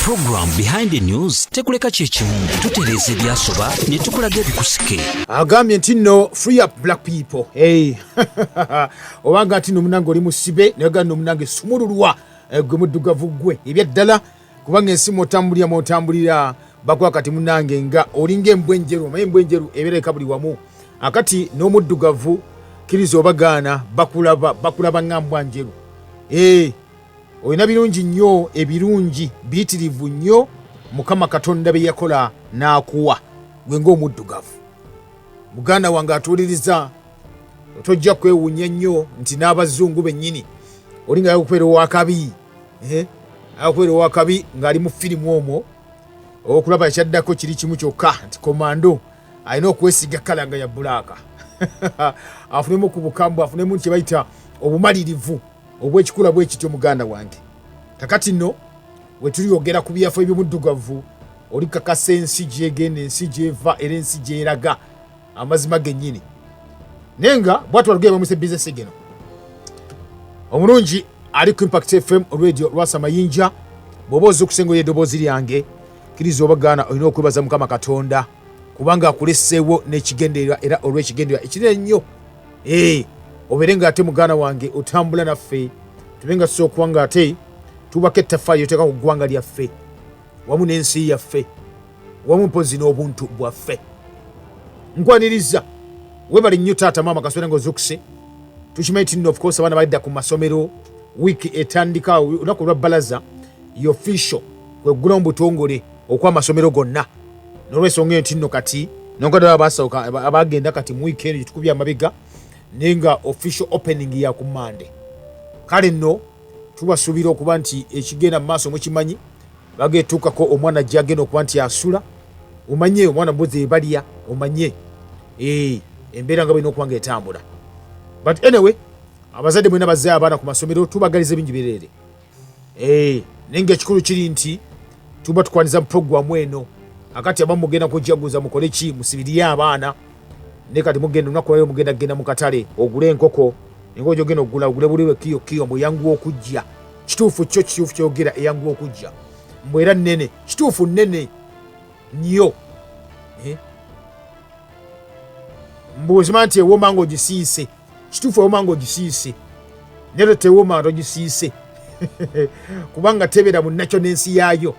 program Behind the News tekuleka chechimu tutereze byasoba ne tukulaga bikusike agambye nti no free up black people obanga ati no munango oli musibe naga no munange sumululwa gwe muddugavu gwe ebyaddala kubanga ensimu otambulira bakwa kati munange nga olinga embwenjeru mayembwenjeru ebereka buli wamu akati no muddugavu kirizo obagaana bakulaba ngambwa njeru oyina birungi nnyo ebirungi biitirivu nnyo mukama katonda be yakola n'akuwa gwe ng'omuddugavu muganda wange atuuliriza tojja kwewuunya nnyo nti n'abazungu bennyini olinga yakukwera owakabi akukwera owakabi ng'ali mu firimu omwo okulaba ekyaddako kiri kimu kyokka nti komando alina okwesiga kala nga ya bulaaka afunemu ku bukambwe afunemu kye bayita obumalirivu obwekikula bwekityo muganda wange kakati nno wetuliyogera ku byafo ebyomuddugavu oli kakasa ensi gyegenda ensi gyeva era ensi gyeraga amazima gennyini nenga bwatu walugeye bamwise bizinesi geno omulungi ali ku Impact FM radio lwasa mayinja bw'oba oza okusengoya eddoboozi lyange kiriza obagaana olina okwebaza mukama katonda kubanga akuleseewo n'ekigendererwa era olw'ekigendererwa ekinene nnyo obere nga ate muganda wange otambula naffe tubenga tusokuwa nga ate tubaka ettafaayo oteeka ku ggwanga lyaffe wamu n'ensi yaffe wamu mpozi n'obuntu bwaffe nkwaniriza webale nnyo taata maama kaswera ngaozukuse tukimanyi ti nno of course abaana balidda ku masomero wiiki etandika olunaku lwa bbalaza official kweggula omubutongole okw'amasomero gonna n'olwensonga eyo nti nno kati nonkadala abasooka abagenda kati mu wiiki eno gyetukubya Emabega nenga official opening ya ku Monday kale nno tubasuubira okuba nti ekigenda mu maaso mukimanyi bagetuukako omwana gyagenda okuba nti asula omanye omwana mbuzi ebalya omanye embeera nga balina okuba nga etambula but anyway abazadde mwena bazaayo abaana ku masomero tubagaliza bingi bireere nenga ekikulu kiri nti tuba tukwaniza mu programu eno akati abamu mugenda kujaguza mukole ki musibiriye abaana ne kati mugenda lunaku lwayo mugenda mu katale ogule enkoko engojo genda ogule buliwe kiyo muyangu okujja kituufu kyogera eyangu okujja mbwera nnene kituufu nnene nnyo mbuzima nti ewoma nga ogisiise kituufu ewoma nga ogisiise nero tewoma nga ogisiise kubanga tebeera munnakyo n'ensi yaayo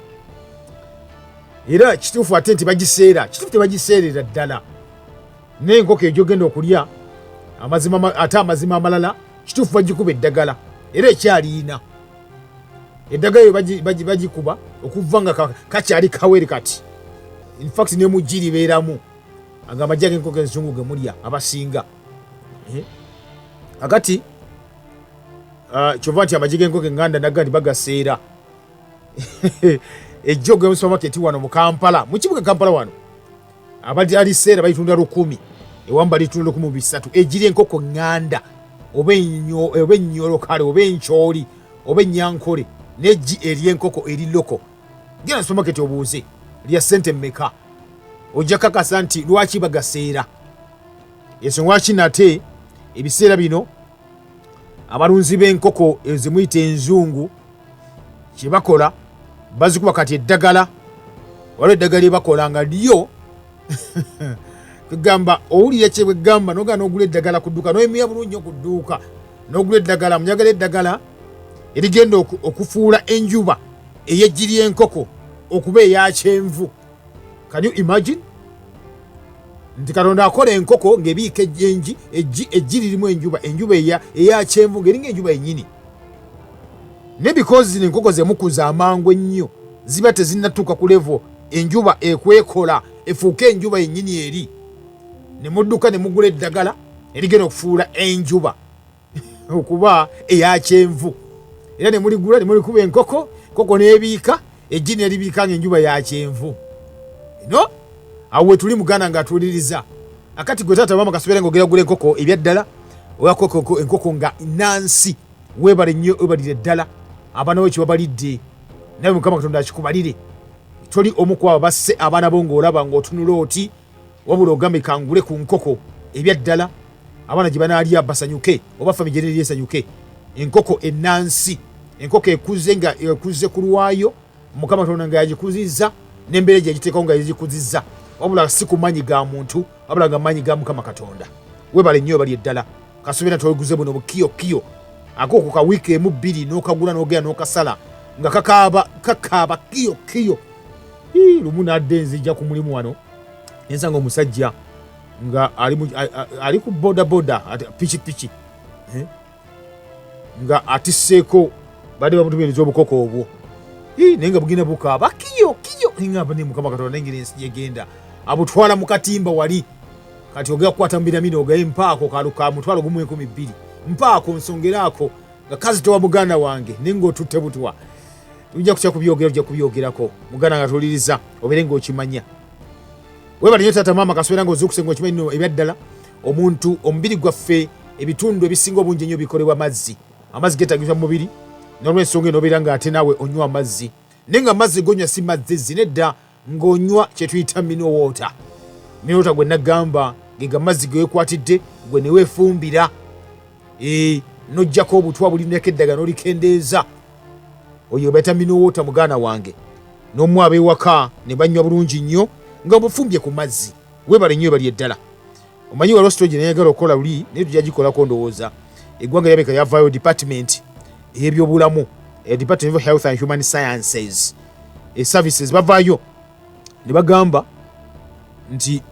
era kituufu ate nti bagiseera kituufu tebagiseerera ddala n'enkoko egyogenda okulya amazima amalala kituufu bagikuba eddagala era ekyaliina eddagala eyo bagikuba okuva nga kakyali kawere kati infact nemuggi libeeramu nga amajja g'enkoko enzungu ge mulya abasinga akati kyova nti amajja g'enkoko enganda naga nti bagaseera ejjo ge mu supermarket wano mu Kampala mu kibuga Kampala wano aliseera bayitunda 100 ewamba litunda 300 ejiri enkoko nganda oba ennyolo kale oba enkyoli oba ennyankole n'eggi ery'enkoko eri loko genda supermarket obuuze lya ssente mmeka ojja kakasa nti lwaki bagaseera ensonga lwaki nate ebiseera bino abalunzi b'enkoko ezimuyita enzungu kye bakola bazikuba kati eddagala waliwo eddagala lyebakola nga lyo kugamba owulira kye bwegamba noga n'ogula eddagala ku dduuka noyemera bulungi ku dduuka n'ogula eddagala munyagala eddagala erigenda okufuula enjuba ey'eggi ly'enkoko okuba eya kyenvu. Can you imagine? Nti Katonda akola enkoko ng'ebiika eggi lirimu enjuba eya kyenvu ng'eringa enjuba yennyini. Ne because zino enkoko zemukuza amangu ennyo ziba tezinnatuuka ku level enjuba ekwekola efuuka enjuba yennyini eri ne mudduka ne mugula eddagala erigenda okufuula enjuba okuba eya kyenvu era ne muligula ne mulikuba enkoko n'ebiika eggi n'eribiika ng'enjuba ya kyenvu awo tuli muganda ng'atuuliriza akati gwe taata maama kasobera ng'ogeragula enkoko ebyaddala oyako enkoko nga nansi weebale nnyo webalire ddala abaana bo kyebabalidde naye mukama katonda akikubalire toli omu ku abo basse abaana bo ng'olaba ng'otunula oti wabula ogambe kangule ku nkoko ebyaddala abaana gye banaalya basanyuke oba fami gye esanyuke enkoko ennansi enkoko ekuze nga ekuze ku lwayo Mukama Katonda nga yagikuzizza n'embeera gye yagiteekawo nga yagikuzizza wabula si ku maanyi ga muntu wabula nga maanyi ga Mukama Katonda. Webale nnyo bali eddala kasubira toguze buno bukiyo akoko ka wiiki emu bbiri n'okagula n'ogenda n'okasala nga kakaaba kiyo lumu n'adde nzijja ku mulimu wano ensanga omusajja nga ali ku boda piki nga atisseeko badde bamutumiriza obukoko obwo naye nga bugenda bukaaba kiyo ngamba ne Mukama Katonda nengeri ensi gyegenda abutwala mu katimba wali kati ogera kukwata mu biramino ogaye mpaako kaluka mutwalo gumu 12 mpaako nsongeraako nga kazitowa muganda wange nenga otutte butwa tujja kubyogerako muganda nga tuliriza obere ng'okimanya. Webale nnyo taata maama kasubira nga ozukusenga okimanyi nno ebyaddala omuntu omubiri gwaffe ebitundu ebisinga obungi ennyo bikolebwa amazzi geetagisibwa mu mubiri n'olw'ensonga eno obeera nga ate naawe onywa amazzi naye nga amazzi gonywa si mazzi nedda ng'onywa kye tuyita minowota gwe nagamba ge amazzi ge weekwatidde gwe ne weefumbira n'oggyako obutwa bulinako eddaga n'olikendeeza oyo bayita minowota muganda wange n'omwaba ewaka ne banywa bulungi nnyo nga obufumbye ku mazzi. Webale nnyo bali eddala omanyi wa rostro gye nayagala okukola luli naye tujja gikolako ndowooza eggwanga lyabeka yavaayo department ey'ebyobulamu Department of Health and Human Sciences services bavaayo ne bagamba nti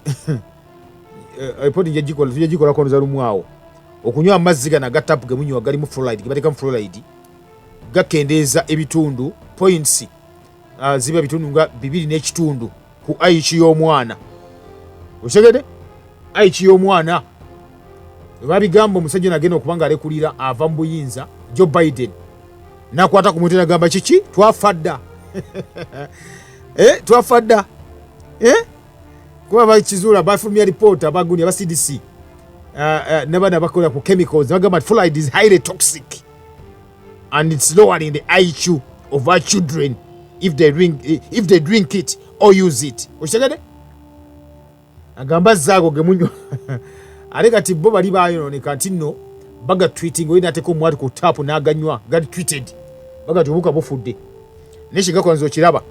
epoti tujja gikolako ndoza lumu awo okunywa amazzi gano agatapu gemunywa galimu fluoride gebateekamu fluoride gakendeeza ebitundu points ziba ebitundu nga 2.5 ku IQ y'omwana okitegedde IQ y'omwana babigamba omusajja nagenda okuba nga alekulira ava mu buyinza Joe Biden nakwata ku mutwe nagamba kiki twafadda twafadda kuba bakizuula bafulumya ripoota abagundi aba CDC n'abaana bakola ku chemicals bagamba fluoride is highly toxic and it's lowering the IQ of our children if they drink it or use it. Okitegedde agamba zaago gemunywa ate kati bo bali baayononeka nti nno baga tweeting oyina ateko omwati ku taapu n'aganywa gadi tweeted baga tubuka bufudde naye kigakola nze okiraba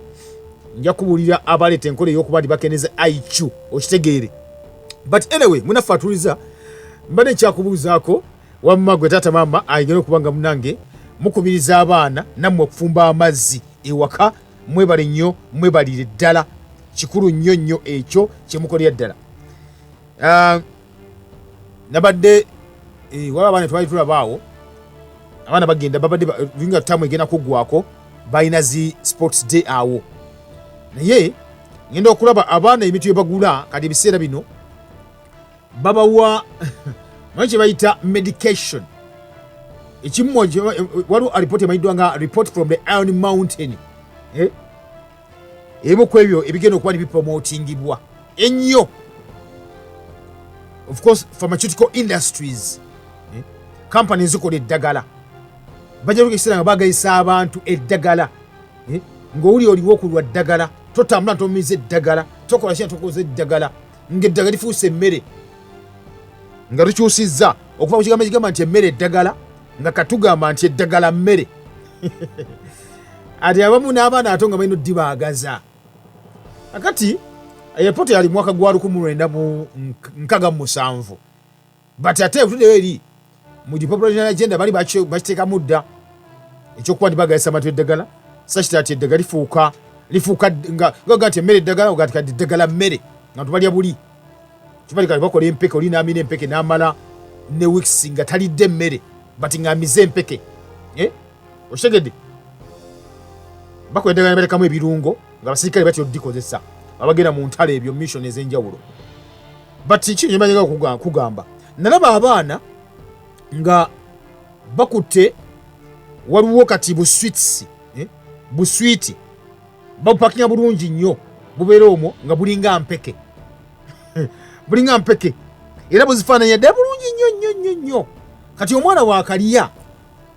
nja kubuulira abaleeta enkola ey'okuba ndi bakeneza IQ okitegeere. But anyway munaffe atuliza mbadde nkyakubuuzaako wamma gwe taata maama ayigere okubanga munange mukubiriza abaana nammwe okufumba amazzi ewaka mwebale nnyo mwebalire ddala kikulu nnyo ekyo kyemukolera ddala. Nabadde waba abaana twali tulabaawo abaana bagenda babadde linga tamu egenda kuggwako balina zi sports day awo naye ngenda okulaba abaana ebitu bagula kati ebiseera bino babawa manyi kye bayita medication ekimu waliwo report emayiddwa nga report from the Iron Mountain ebimu ku ebyo ebigenda okuba ne bipromotingibwa ennyo of course pharmaceutical industries company ezikola eddagala bajja lukiseera nga bagayisa abantu eddagala ng'owuli oliwo okulwa ddagala totambula ntomiza eddagala tokola kina tokoza eddagala ng'eddagala lifuuse emmere nga tukyusizza okuva ku kigambo ekigamba nti emmere eddagala nga katugamba nti eddagala mmere ati abamu n'abaana ato nga balina oddibaagaza akati epoti yali mwaka gwa 1967 but ate ebutuddeyo eri mu depopulation agenda bali bakiteekamu dda ekyokuba ndibagayisa amatu eddagala sakita ati eddagala lifuuka nga gaga nti emmere eddagala ogati kati eddagala mmere nga tubalya buli kibali kati bakola empeke oli n'amina empeke n'amala ne weeks nga talidde emmere but ng'amize empeke okitegedde bakola eddagala nebatekamu ebirungo nga abasirikale batyo odikozesa abagenda mu ntalo ebyo mission ez'enjawulo but kino kyemanyaga kugamba nalaba abaana nga bakutte waliwo kati buswiti babupakinga bulungi nnyo bubeera omwo nga bulinga mpeke bulinga mpeke era buzifaananya ddala bulungi nnyo kati omwana waakalya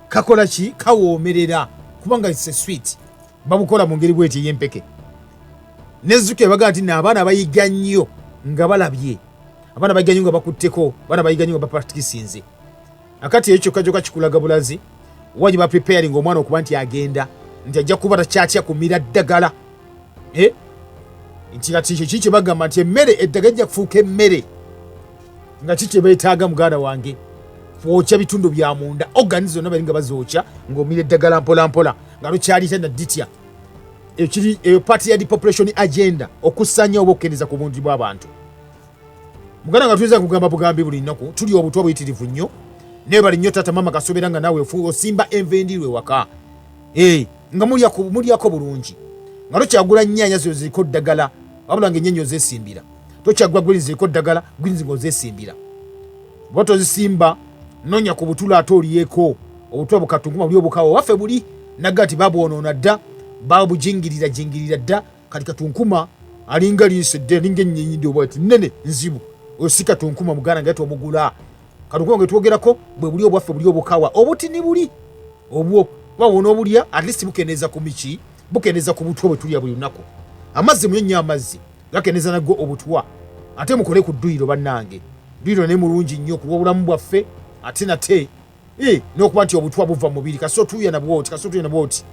kakola ki kawoomerera kubanga it's sweet babukola mu ngeri bweti ey'empeke nezzuka ebaga nti n'abaana bayiga nnyo nga balabye abaana bayiga nnyo nga bakutteko abaana bayiga nnyo nga bapraktisinze akati ekyo kyokka kikulaga bulazi waji ba preparing omwana okuba nti agenda nti ajja kuba takyatya kumira ddagala nti kati ekyo kiki bagamba nti emmere eddagala ejja kufuuka emmere nga kiki beetaaga muganda wange kwokya bitundu bya munda organi zonna bali nga bazookya ng'omira eddagala mpolampola nga lukyalita nadditya eyo party ya depopulation agenda okusanya oba okukendeeza ku bungi bw'abantu muganda nga tuyinza kugamba bugambi buli nnaku tuli obutwa buyitirivu nnyo naye bali nnyo tata mama kasobera nga naawe osimba enva endirwe waka nga mulyako bulungi nga tokyagula nnyaanya zo ziriko ddagala wabula nga ennyaanya ozeesimbira tokyagula gwini ziriko ddagala gwini nga ozeesimbira oba tozisimba nonya ku butula ate oliyeko obutwa bukatunguma buli obukawo waffe buli nagga ti babwonoona dda babujingirira dda kati katunkuma alinga liisedde alinga ennyenyi ndi oba ti nnene nzibu osi katunkuma muganda nga tomugula katunkuma nga twogerako bwe buli obwaffe buli obukawa obutini buli obwo wawona obulya at least bukendeeza ku miki bukendeeza ku butwa bwe tulya buli lunaku amazzi munyonnyo amazzi gakendeeza nagwo obutwa ate mukole ku dduyiro bannange dduyiro ne mulungi nnyo kuba obulamu bwaffe ate nate n'okuba nti obutwa buva mu mubiri kasotuya nabwoti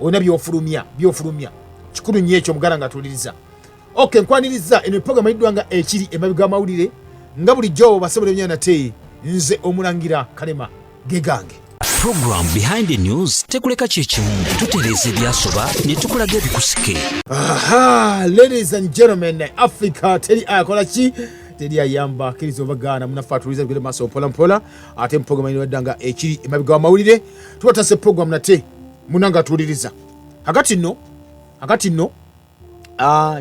olina byofulumya kikulu nnyo ekyo muganda nga tuliriza nkwaniriza eno eprogramu eyiddwa nga ekiri emabega amawulire nga bulijjo basabule nnyo nate nze omulangira kalema gegange program behind the news tekuleka kyekimu tutereeza ebyasoba ne tukulaga ebikusike ladies and gentlemen Africa teri akola ki teri ayamba kirizo bagana munafa tuliza bigere maso mpola ate program ino wadanga ekiri emabega amawulire tubatase program nate munanga tuliriza hakati no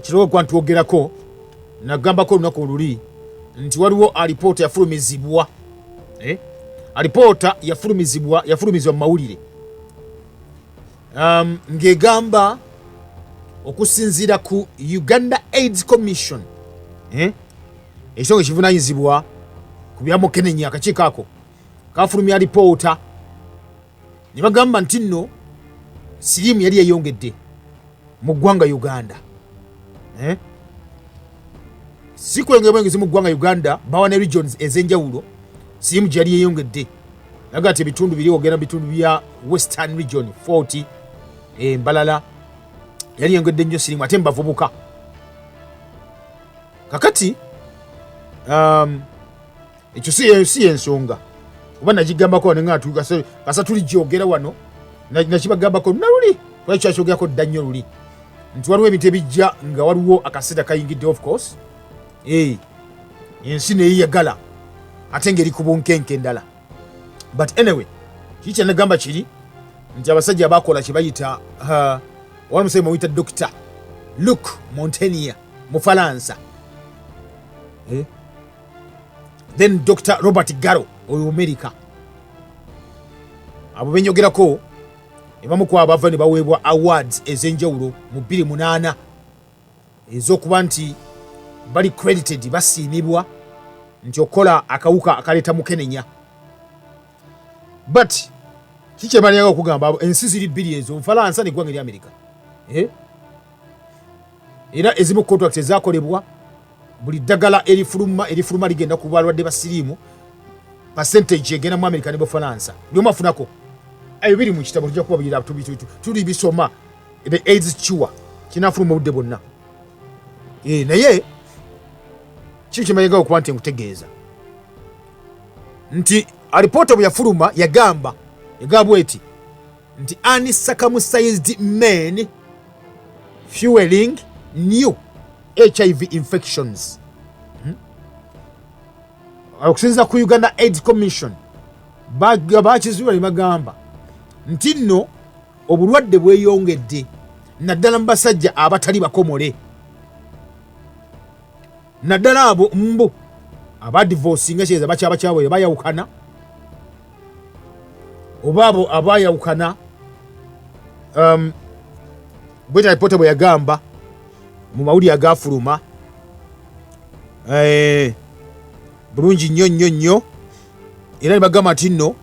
kiroko kwantwogerako nagambako lunaku oluli nti waliwo alipoota yafulumizibwa alipoota yafulumizibwa mu mawulire ng'egamba okusinziira ku Uganda AIDS Commission ekitongole kivunaanyizibwa ku byamukenenya akakiiko ako kafulumya alipoota ne bagamba nti nno siriimu yali yeyongedde mu ggwanga Uganda si kwengera bwengezi mu ggwanga Uganda bawa ne regions ez'enjawulo siriimu gye yali yeyongedde naga nti ebitundu biri ogenda mu bitundu bya Western Region 40 Mbalala yali yeyongedde nnyo siriimu ate mbavubuka kakati ekyo si ensonga oba nagigambako nenga kasa tuli gyogera wano nakibagambako naluli lwaki kyakyogerako dda nnyo luli nti waliwo ebintu ebijja nga waliwo akaseera kayingidde of course ensi neyeyagala ate ngeri ku bunkenke endala but anyway kiki kyenagamba kiri nti abasajja abakola kye bayita wali musajja mwita Dr. Luc Montagnier mu Falansa then Dr. Robert Garo oyo America abo benyogerako ebamu ku abava ne baweebwa awards ez'enjawulo mu 2008 ez'okuba nti bali credited basiimibwa nti okola akawuka akaleeta mukenenya but kikyebalyaga okugamba ensi ziri bbiri ezo Nfalansa neggwanga eri America era ezimu contracts ezakolebwa buli ddagala erifuluma ligenda ku balwadde ba siriimu percentage egenda mu America ne Bufalansa byomu afunako ayo biri mu kitabo tujja kuba biyira tuli bisoma the AIDS cure kinafuluma obudde bwonna naye kiki kyemayiga okuba nti nkutegeeza nti alipoota bwe yafuluma yagamba eti nti uncircumcised men fueling new HIV infections okusinziira ku Uganda AIDS Commission bakizuula ne bagamba nti nno obulwadde bweyongedde naddala mu basajja abatali bakomole naddala abo mbu abadivorcinga kyeza bakyabakyawe bayawukana oba abo abayawukana bweta alipoota bwe yagamba mu mawulire agafuluma bulungi nnyo era ne bagamba nti nno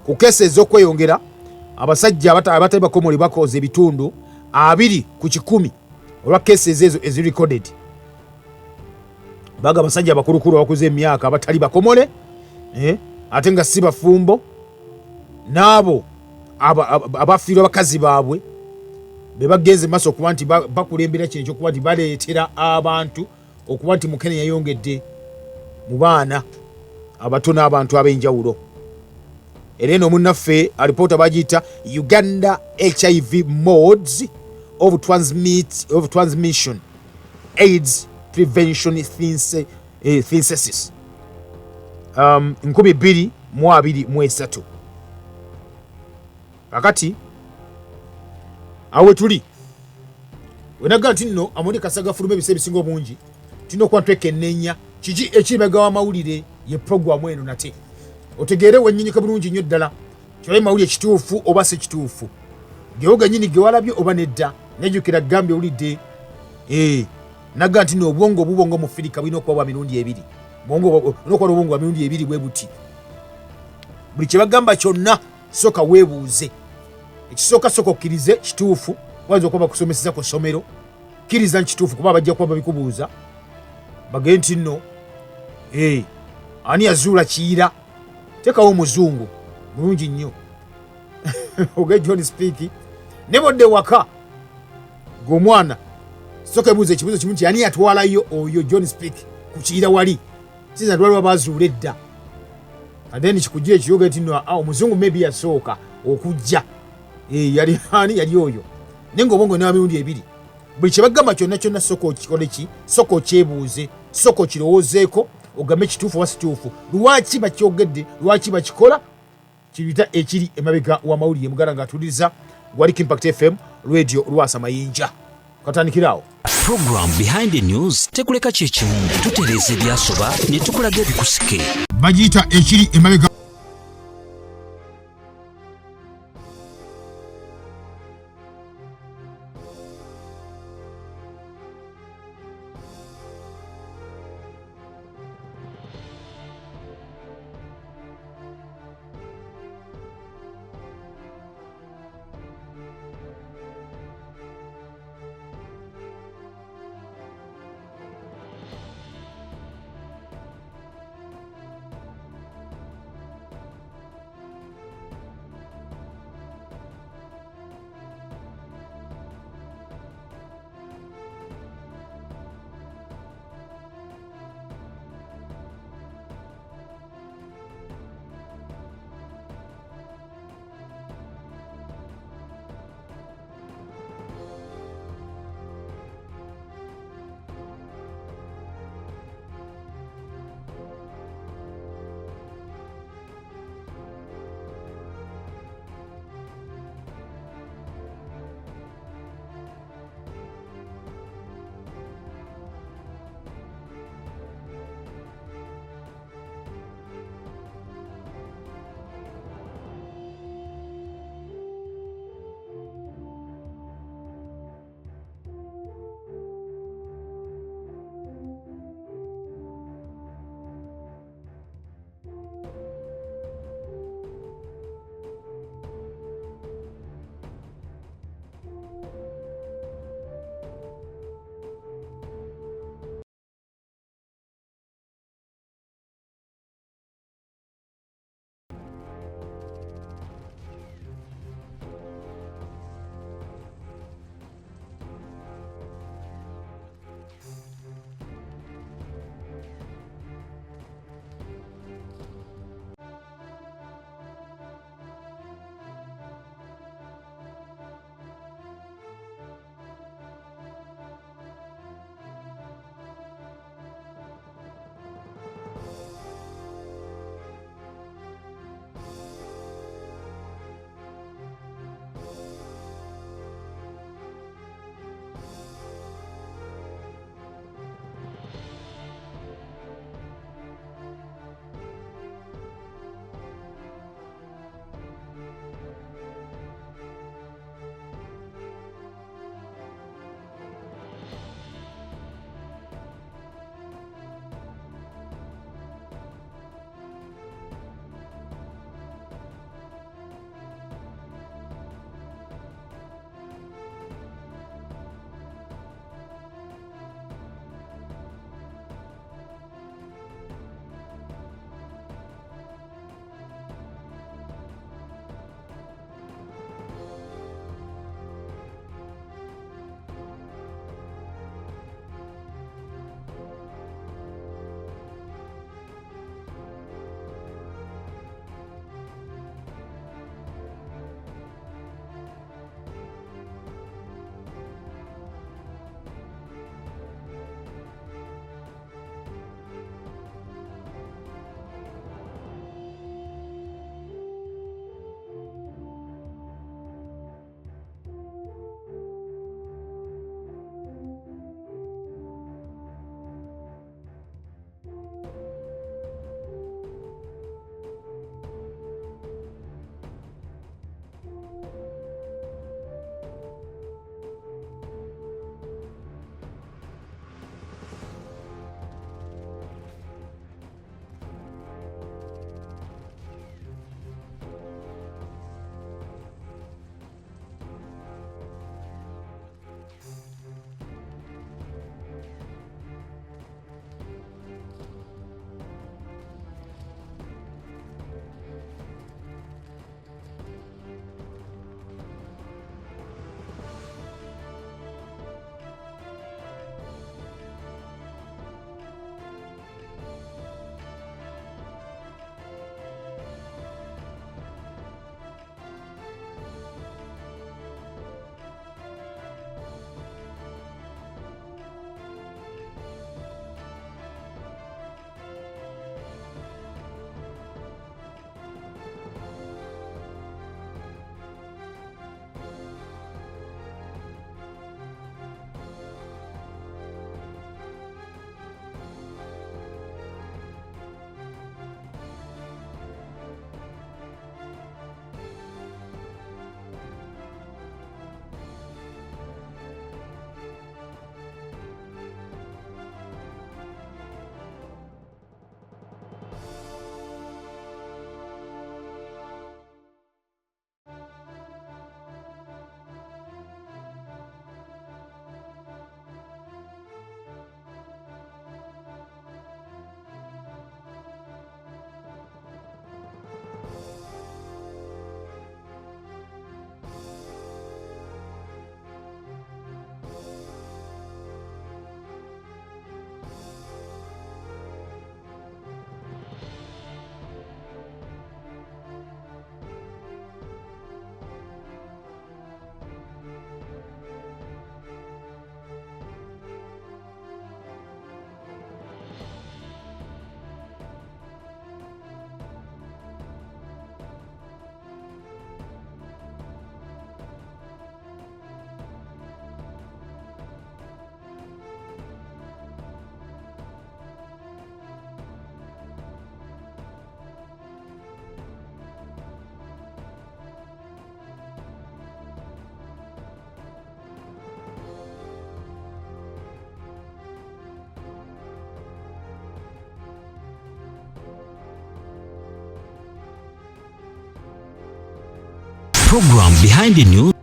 ku keesi ez'okweyongera abasajja abatali bakomole bakoze ebitundu 20 ku 100 olwa keesi ezo ezirecorded baga abasajja abakulukulu abakuze emyaka abatali bakomole ate nga si bafumbo n'abo abafiirwa bakazi baabwe be bagenze maaso okuba nti bakulembera kino ekyokuba nti baleetera abantu okuba nti mu Kenya yayongedde mu baana abato n'abantu ab'enjawulo. Era eno munnaffe alipoota bagiyita Uganda HIV modes of transmission AIDS prevention synthesis 2023. Kakati awe tuli wenaga nti nno amundi kasaga fuluma ebisa ebisinga obungi tulina okuba twekenneenya kiki ekiribega w'amawulire ye programu eno nate otegeere wennyinike bulungi nnyo ddala kyolayi mawulire kituufu oba si kituufu gewoga nnyini ge walabye oba nedda nejjukira gambye owulidde naga nti nno obubongo mu Firika bulina okuba bwa mirundi ebiri nokuba obwongo bwa mirundi ebiri bwe buti buli kye bagamba kyonna sooka weebuuze ekisooka sooka okkirize kituufu wanza okuba bakusomeseza ku ssomero kkiriza nkituufu kuba bajja kuba babikubuuza bagende nti nno ani yazuula Kiyira tekawo omuzungu mulungi nnyo oge John Speak ne bodde waka g'omwana sooka ebuuza ekibuuzo kimu nti ani yatwalayo oyo John Speak ku Kiyira wali sinza lwaliwo bazuula edda adeni kikujja ekiyoga nti nno omuzungu maybe yasooka okujja yali ani yali oyo naye ng'obwongo ne mirundi ebiri buli kye bagamba kyonna kyonna sooka okikole ki sooka okyebuuze sooka okirowoozeeko ogambe kituufu oba situufu lwaki bakyogedde lwaki bakikola kiyita ekiri emabega w'amawulire mugala ng'atuliza Gwalik Impact FM radio Lwasa Mayinja katandikiraawo. Program Behind the News tekuleka kyekimu tutereeza ebyasoba ne tukulaga ebikusike bagiyita ekiri emabega program behind the news